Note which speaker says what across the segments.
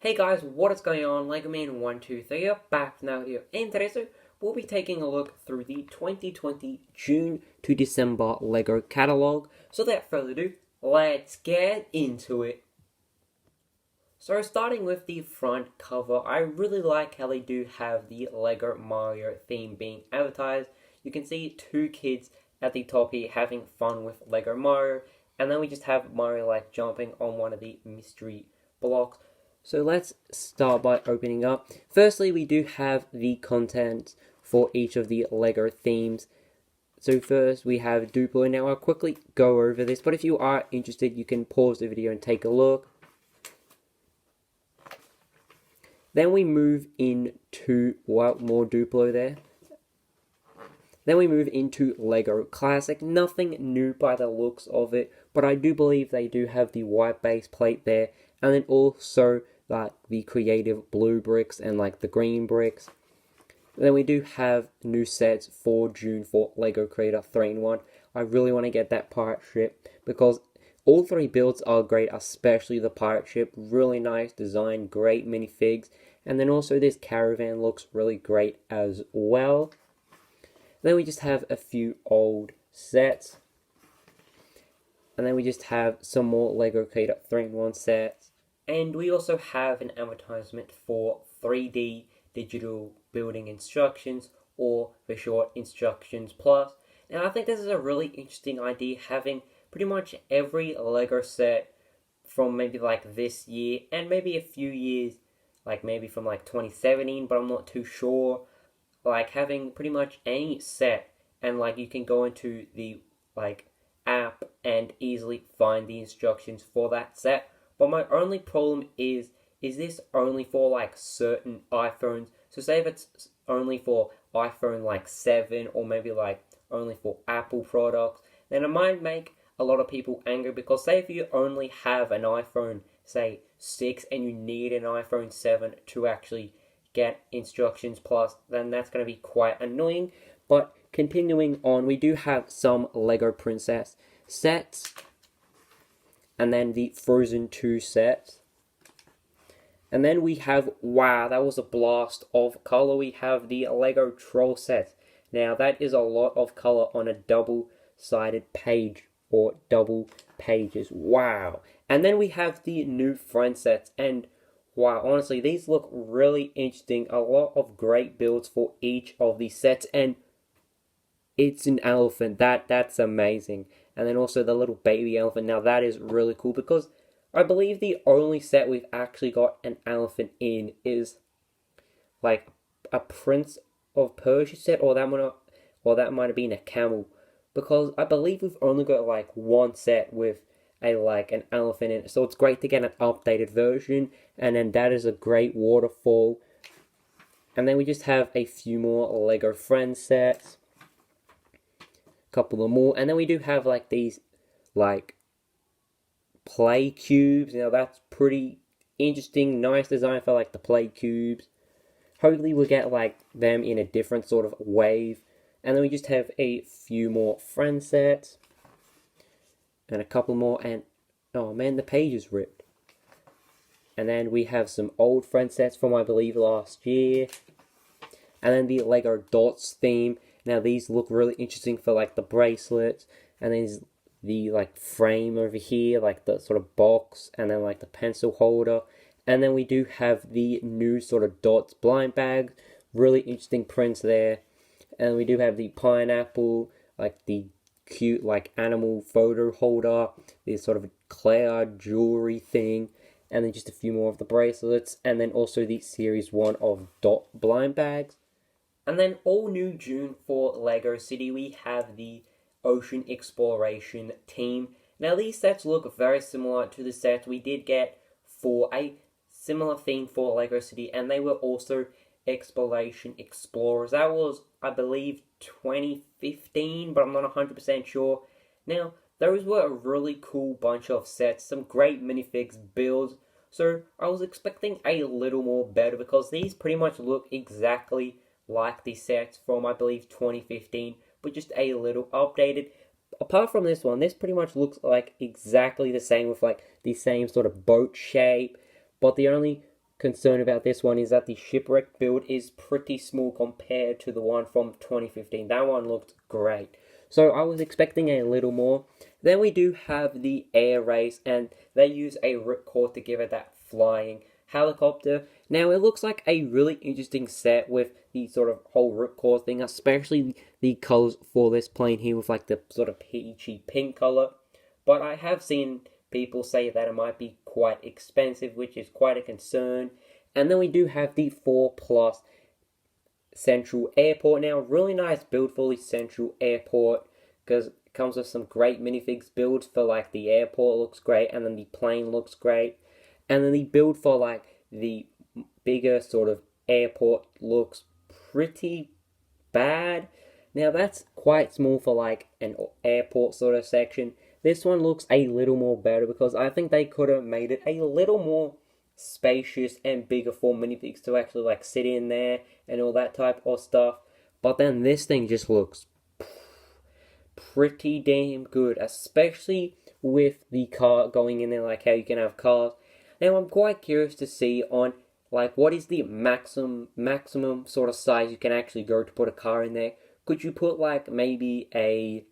Speaker 1: Hey guys, what is going on? LegoMan123 here, back now here. And today, we'll be taking a look through the 2020 June to December LEGO catalogue. So without further ado, let's get into it. So starting with the front cover, I really like how they do have the LEGO Mario theme being advertised. You can see two kids at the top here having fun with LEGO Mario, and then we just have Mario like jumping on one of the mystery blocks. So let's start by opening up. Firstly, we do have the content for each of the LEGO themes. So first we have Duplo. Now I'll quickly go over this, but if you are interested, you can pause the video and take a look. Then we move into, well, more Duplo there. Then we move into LEGO Classic. Nothing new by the looks of it, but I do believe they do have the white base plate there. And then also like the creative blue bricks and like the green bricks. And then we do have new sets for June for LEGO Creator 3-in-1. I really want to get that pirate ship because all three builds are great, especially the pirate ship. Really nice design, great minifigs. And then also this caravan looks really great as well. Then we just have a few old sets. And then we just have some more LEGO Creator 3-in-1 sets. And we also have an advertisement for 3D digital building instructions, or for short, Instructions Plus. Now I think this is a really interesting idea, having pretty much every LEGO set from maybe like this year, and maybe a few years, like maybe from like 2017, but I'm not too sure. Like having pretty much any set, and like you can go into the like app and easily find the instructions for that set. But my only problem is this only for like certain iPhones? So say if it's only for iPhone like 7, or maybe like only for Apple products, then it might make a lot of people angry, because say if you only have an iPhone, say 6, and you need an iPhone 7 to actually get Instructions Plus, then that's going to be quite annoying. But continuing on, we do have some LEGO Princess sets, and then the Frozen 2 sets. And then we have, wow, that was a blast of color. We have the LEGO Troll set. Now that is a lot of color on a double-sided page, or double pages. Wow. And then we have the new friend sets, and wow, honestly, these look really interesting. A lot of great builds for each of these sets, and it's an elephant. That's amazing. And then also the little baby elephant. Now that is really cool, because I believe the only set we've actually got an elephant in is like a Prince of Persia set, or that might have been a camel, because I believe we've only got like one set with an elephant in it. So it's great to get an updated version. And then that is a great waterfall. And then we just have a few more LEGO Friends sets, couple of more, and then we do have like these like play cubes. Now that's pretty interesting, nice design for like the play cubes. Hopefully we'll get like them in a different sort of wave. And then we just have a few more friend sets and a couple more, and oh man, the page is ripped. And then we have some old friend sets from, I believe, last year. And then the LEGO Dots theme. Now these look really interesting for like the bracelets, and then the like frame over here, like the sort of box, and then like the pencil holder. And then we do have the new sort of Dots blind bag, really interesting prints there. And we do have the pineapple, like the cute like animal photo holder, this sort of cloud jewelry thing, and then just a few more of the bracelets, and then also the series 1 of Dot blind bags. And then all new June for LEGO City, we have the Ocean Exploration team. Now these sets look very similar to the sets we did get for a similar theme for LEGO City, and they were also Exploration Explorers. That was, I believe, 2015, but I'm not 100% sure. Now, those were a really cool bunch of sets, some great minifigs builds, so I was expecting a little more better, because these pretty much look exactly like the sets from, I believe, 2015, but just a little updated. Apart from this one, this pretty much looks like exactly the same, with like the same sort of boat shape, but the only concern about this one is that the shipwreck build is pretty small compared to the one from 2015. That one looked great. So I was expecting a little more. Then we do have the air race, and they use a ripcord to give it that flying helicopter. Now it looks like a really interesting set with the sort of whole ripcord thing, especially the colors for this plane here with like the sort of peachy pink color. But I have seen people say that it might be quite expensive, which is quite a concern. And then we do have the 4+ Central Airport. Now, really nice build for the Central Airport because it comes with some great minifigs builds for like the airport looks great, and then the plane looks great. And then the build for like the bigger sort of airport looks pretty bad. Now that's quite small for like an airport sort of section. This one looks a little more better because I think they could have made it a little more spacious and bigger for minifigs to actually like sit in there and all that type of stuff. But then this thing just looks pretty damn good, especially with the car going in there, like how you can have cars. Now I'm quite curious to see on like what is the maximum sort of size you can actually go to put a car in there. Could you put like maybe a...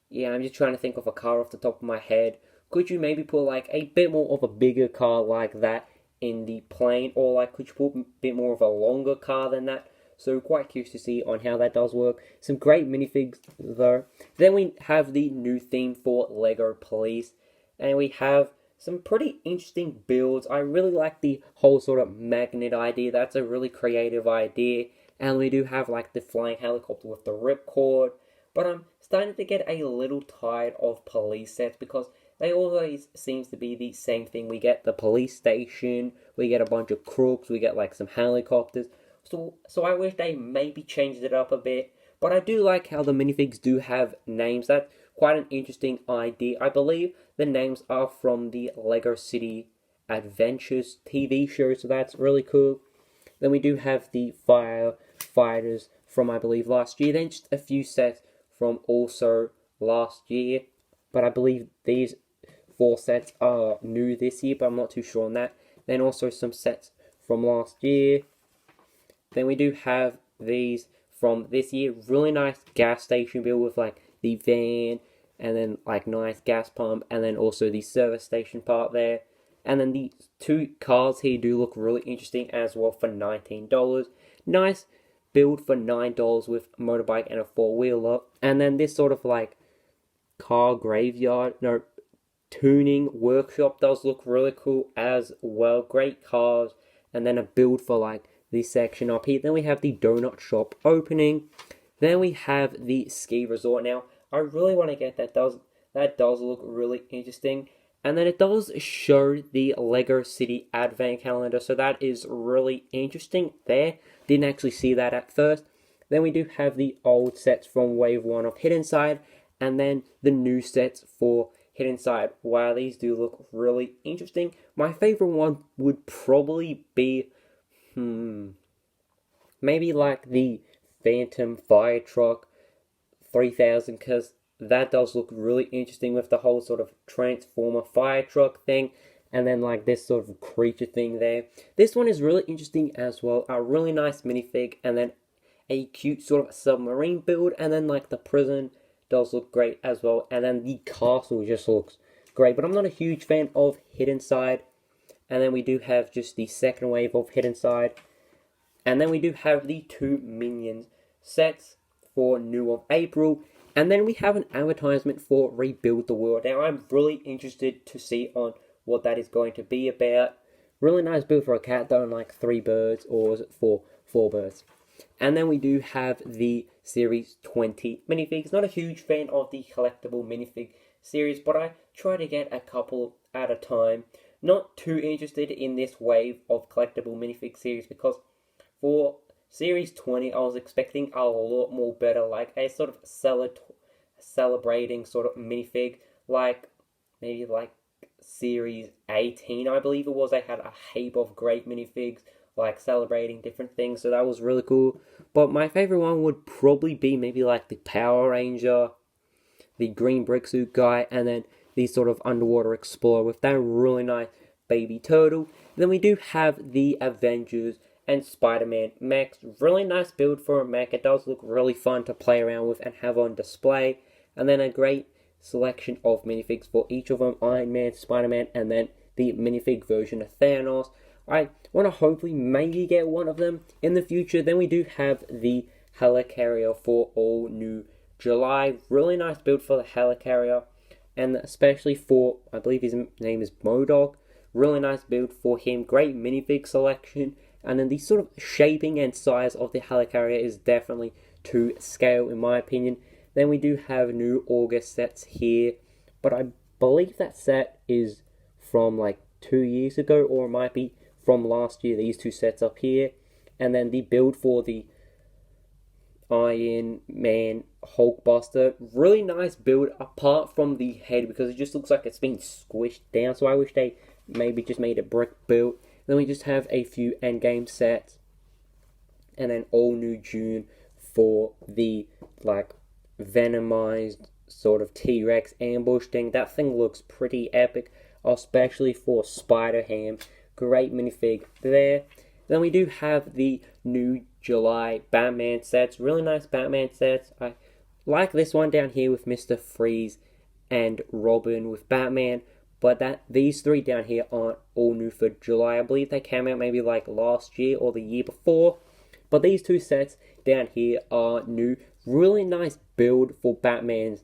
Speaker 1: Yeah, I'm just trying to think of a car off the top of my head. Could you maybe put like a bit more of a bigger car like that in the plane? Or like could you put a bit more of a longer car than that? So quite curious to see on how that does work. Some great minifigs though. Then we have the new theme for Lego Police. And we have some pretty interesting builds. I really like the whole sort of magnet idea. That's a really creative idea. And we do have like the flying helicopter with the ripcord. But I'm starting to get a little tired of police sets because they always seems to be the same thing. We get the police station, we get a bunch of crooks, we get like some helicopters. So I wish they maybe changed it up a bit. But I do like how the minifigs do have names. That's quite an interesting idea. I believe the names are from the Lego City Adventures TV show, so that's really cool. Then we do have the firefighters from, I believe, last year. Then just a few sets from also last year. But I believe these 4 sets are new this year, but I'm not too sure on that. Then also some sets from last year. Then we do have these from this year. Really nice gas station build with like the van and then like nice gas pump and then also the service station part there. And then the 2 cars here do look really interesting as well for $19. Nice build for $9 with motorbike and a 4-wheeler. And then this sort of like car graveyard, no, tuning workshop does look really cool as well. Great cars. And then a build for like this section up here. Then we have the donut shop opening. Then we have the ski resort. Now I really want to get that. That does look really interesting. And then it does show the Lego City Advent Calendar, so that is really interesting there. Didn't actually see that at first. Then we do have the old sets from Wave 1 of Hidden Side, and then the new sets for Hidden Side. Wow, these do look really interesting. My favorite one would probably be, maybe like the Phantom Fire Truck 3000, because that does look really interesting with the whole sort of Transformer fire truck thing. And then like this sort of creature thing there. This one is really interesting as well. A really nice minifig. And then a cute sort of submarine build. And then like the prison does look great as well. And then the castle just looks great. But I'm not a huge fan of Hidden Side. And then we do have just the second wave of Hidden Side. And then we do have the 2 Minions sets for new of April. And then we have an advertisement for Rebuild the World. Now, I'm really interested to see on what that is going to be about. Really nice build for a cat, though, and like 3 birds, or is it 4 birds? And then we do have the Series 20 minifigs. Not a huge fan of the collectible minifig series, but I try to get a couple at a time. Not too interested in this wave of collectible minifig series because for Series 20, I was expecting a lot more better, like a sort of celebrating sort of minifig, like maybe like Series 18, I believe it was. They had a heap of great minifigs, like celebrating different things, so that was really cool. But my favorite one would probably be maybe like the Power Ranger, the green brick suit guy, and then the sort of underwater explorer with that really nice baby turtle. Then we do have the Avengers and Spider-Man Max. Really nice build for a mech. It does look really fun to play around with and have on display. And then a great selection of minifigs for each of them. Iron Man, Spider-Man, and then the minifig version of Thanos. I want to hopefully maybe get one of them in the future. Then we do have the Helicarrier for all new July. Really nice build for the Helicarrier. And especially for, I believe his name is Modok. Really nice build for him. Great minifig selection. And then the sort of shaping and size of the Helicarrier is definitely to scale in my opinion. Then we do have new August sets here. But I believe that set is from like 2 years ago, or it might be from last year. These two sets up here. And then the build for the Iron Man Hulkbuster. Really nice build apart from the head, because it just looks like it's been squished down. So I wish they maybe just made a brick build. Then we just have a few endgame sets. And then all new June for the like venomized sort of T-Rex ambush thing. That thing looks pretty epic, especially for Spider-Ham. Great minifig there. Then we do have the new July Batman sets. Really nice Batman sets. I like this one down here with Mr. Freeze and Robin with Batman. But these three down here aren't all new for July. I believe they came out maybe like last year or the year before. But these two sets down here are new. Really nice build for Batman's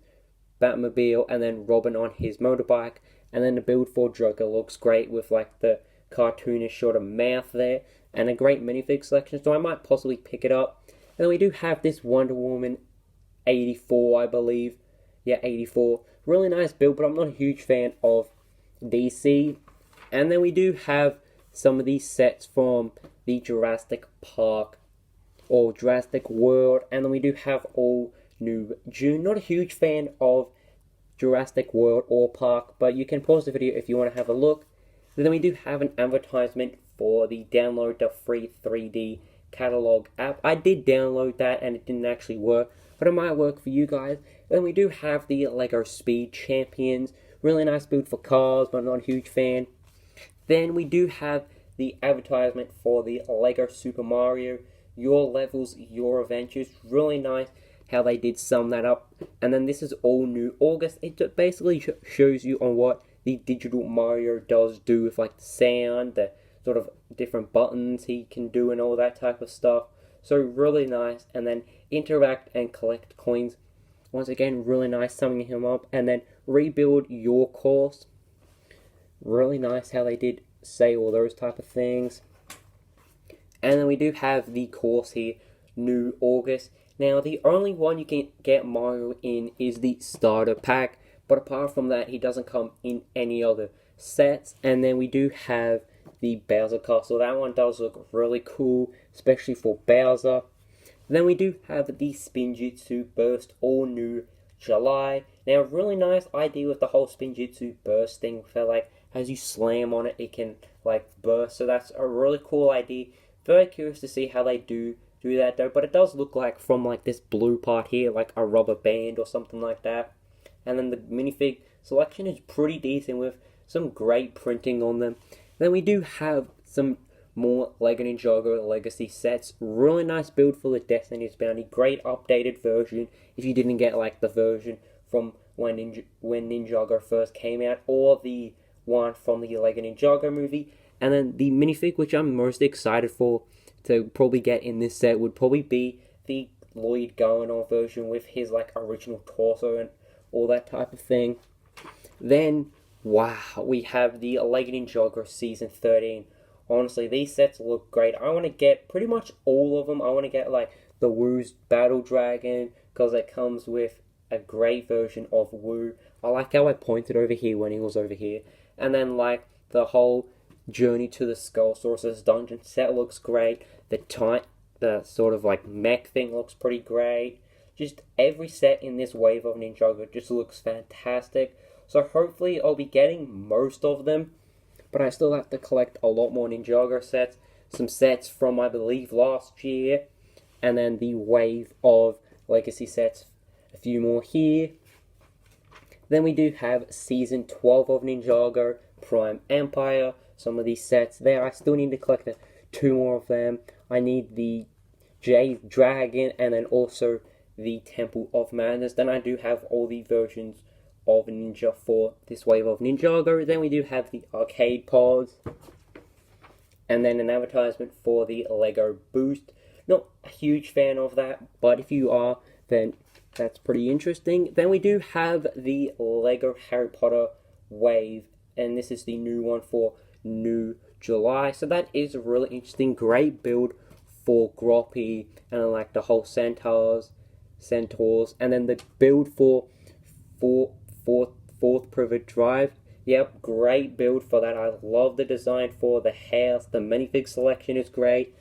Speaker 1: Batmobile and then Robin on his motorbike. And then the build for Joker looks great with like the cartoonish sort of mouth there. And a great minifig selection, so I might possibly pick it up. And then we do have this Wonder Woman 84, I believe. Yeah, 84. Really nice build, but I'm not a huge fan of DC. And then we do have some of these sets from the Jurassic Park or Jurassic World. And then we do have all new June. Not a huge fan of Jurassic World or Park, but you can pause the video if you want to have a look. And then we do have an advertisement for the download the free 3D catalog app. I did download that and it didn't actually work, but it might work for you guys. And then we do have the Lego Speed Champions. Really nice build for cars, but I'm not a huge fan. Then we do have the advertisement for the Lego Super Mario. Your levels, your adventures. Really nice how they did sum that up. And then this is all new August. It basically shows you on what the digital Mario does do with like the sound, the sort of different buttons he can do and all that type of stuff. So really nice. And then interact and collect coins. Once again, really nice summing him up. And then rebuild your course. Really nice how they did say all those type of things. And then we do have the course here, new August. Now the only one you can get Mario in is the starter pack. But apart from that, he doesn't come in any other sets. And then we do have the Bowser Castle. That one does look really cool, especially for Bowser. Then we do have the Spinjitzu Burst, all new July. Now, really nice idea with the whole Spinjitzu Burst thing. Where, like, as you slam on it, it can, like, burst. So that's a really cool idea. Very curious to see how they do that, though. But it does look like from, like, this blue part here, like a rubber band or something like that. And then the minifig selection is pretty decent with some great printing on them. Then we do have some more LEGO Ninjago Legacy sets. Really nice build for the Destiny's Bounty. Great updated version if you didn't get like the version from when Ninjago first came out, or the one from the LEGO Ninjago movie. And then the minifig which I'm most excited for to probably get in this set would probably be the Lloyd Garner version with his like original torso and all that type of thing. Then, wow, we have the LEGO Ninjago Season 13. Honestly, these sets look great. I want to get pretty much all of them. I want to get like the Woo's Battle Dragon, because it comes with a great version of Woo. I like how I pointed over here when he was over here. And then like the whole Journey to the Skull Sorcerer's Dungeon set looks great. The sort of like mech thing looks pretty great. Just every set in this wave of Ninjago just looks fantastic. So hopefully I'll be getting most of them. But I still have to collect a lot more Ninjago sets. Some sets from, I believe, last year. And then the wave of Legacy sets. A few more here. Then we do have Season 12 of Ninjago, Prime Empire. some of these sets there. I still need to collect 2 more of them. I need the Jade Dragon and then also the Temple of Madness. Then I do have all the versions of Ninja for this wave of Ninjago. Then we do have the arcade pods. And then an advertisement for the Lego Boost. Not a huge fan of that, but if you are, then that's pretty interesting. Then we do have the Lego Harry Potter wave, and this is the new one for New July. So that is a really interesting, great build for Groppy and like the whole centaurs, and then the build for Fourth Privet Drive. Yep, great build for that. I love the design for the house. The minifig selection is great.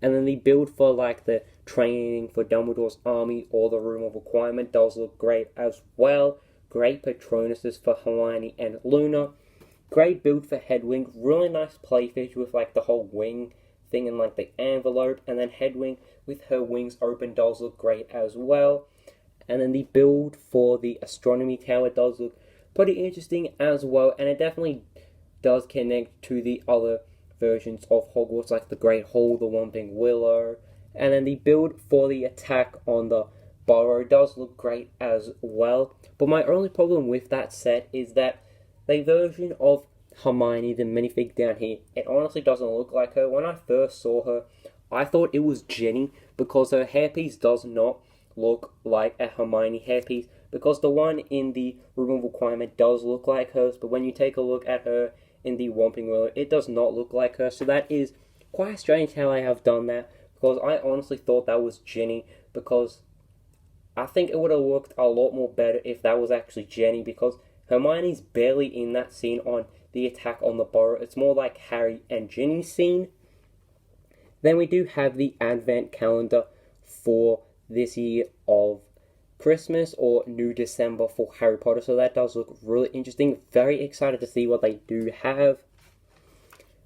Speaker 1: And then the build for like the training for Dumbledore's army or the Room of Requirement does look great as well. Great Patronuses for Hermione and Luna. Great build for Hedwig. Really nice playfish with like the whole wing thing and like the envelope. And then Hedwig with her wings open does look great as well. And then the build for the Astronomy Tower does look pretty interesting as well, and it definitely does connect to the other versions of Hogwarts, like the Great Hall, the Whomping Willow, and then the build for the attack on the Burrow does look great as well. But my only problem with that set is that the version of Hermione, the minifig down here, it honestly doesn't look like her. When I first saw her, I thought it was Ginny because her hairpiece does not look like a Hermione hairpiece, because the one in the Room of Requirement does look like hers, but when you take a look at her in the Whomping Willow, it does not look like her. So that is quite strange how I have done that, because I honestly thought that was Ginny, because I think it would have worked a lot more better if that was actually Ginny, because Hermione's barely in that scene on the attack on the Burrow. It's more like Harry and Ginny's scene. Then we do have the Advent Calendar for this year of Christmas or New December for Harry Potter, so that does look really interesting. Very excited to see what they do have.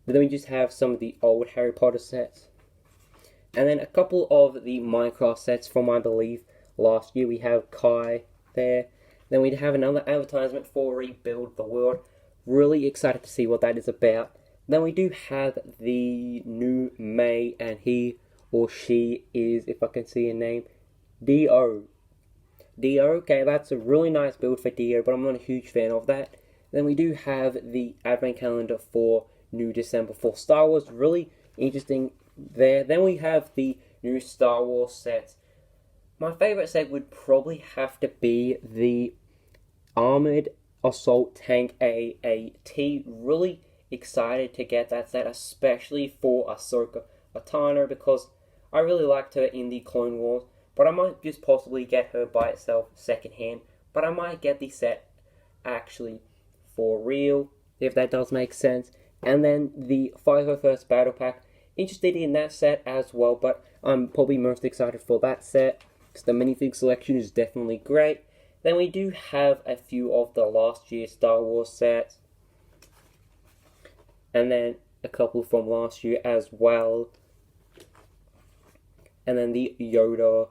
Speaker 1: But then we just have some of the old Harry Potter sets, and then a couple of the Minecraft sets from, I believe, last year. We have Kai there. Then we have another advertisement for Rebuild the World. Really excited to see what that is about. Then we do have the new May, and he or she is, if I can see a name, Dio. Okay, that's a really nice build for Dio, but I'm not a huge fan of that. Then we do have the Advent Calendar for New December for Star Wars. Really interesting there. Then we have the new Star Wars sets. My favorite set would probably have to be the Armored Assault Tank AAT. Really excited to get that set, especially for Ahsoka Tano, because I really liked her in the Clone Wars. But I might just possibly get her by itself secondhand. But I might get the set actually for real, if that does make sense. And then the 501st Battle Pack. Interested in that set as well, but I'm probably most excited for that set, because the minifig selection is definitely great. Then we do have a few of the last year's Star Wars sets. And then a couple from last year as well. And then the Yoda.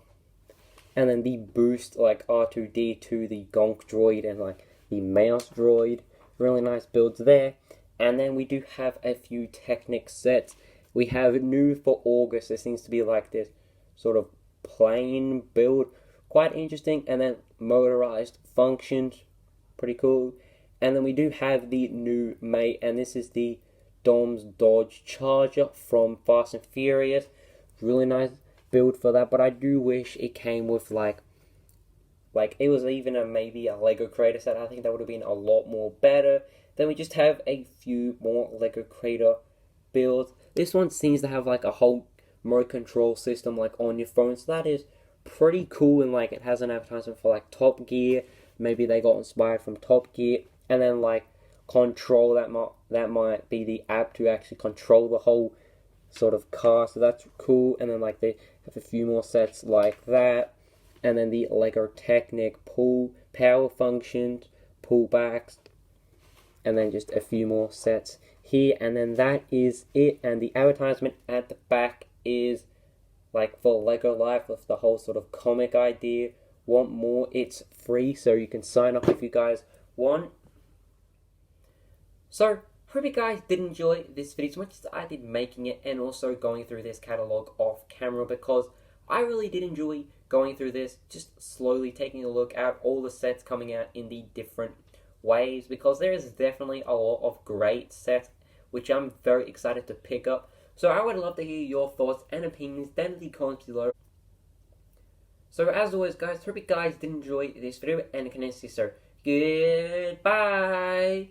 Speaker 1: And then the boost, like R2-D2, the Gonk droid, and like the mouse droid. Really nice builds there. And then we do have a few Technic sets. We have new for August. There seems to be like this sort of plain build. Quite interesting. And then motorized functions. Pretty cool. And then we do have the new May. And this is the Dom's Dodge Charger from Fast and Furious. Really nice build for that, but I do wish it came with like it was even maybe a Lego Creator set. I think that would have been a lot more better. Then we just have a few more Lego Creator builds. This one seems to have like a whole remote control system like on your phone, so that is pretty cool. And like it has an advertisement for like Top Gear. Maybe they got inspired from Top Gear. And then like Control, that might be the app to actually control the whole sort of car, so that's cool. And then like they have a few more sets like that, and then the Lego Technic pull power functions, pullbacks, and then just a few more sets here, and then that is it. And the advertisement at the back is like for Lego Life with the whole sort of comic idea. Want more? It's free, so you can sign up if you guys want. So Hope you guys did enjoy this video as much as I did making it and also going through this catalogue off camera, because I really did enjoy going through this, just slowly taking a look at all the sets coming out in the different ways, because there is definitely a lot of great sets which I'm very excited to pick up. So I would love to hear your thoughts and opinions down in the comments below. So as always guys, hope you guys did enjoy this video and can see so goodbye.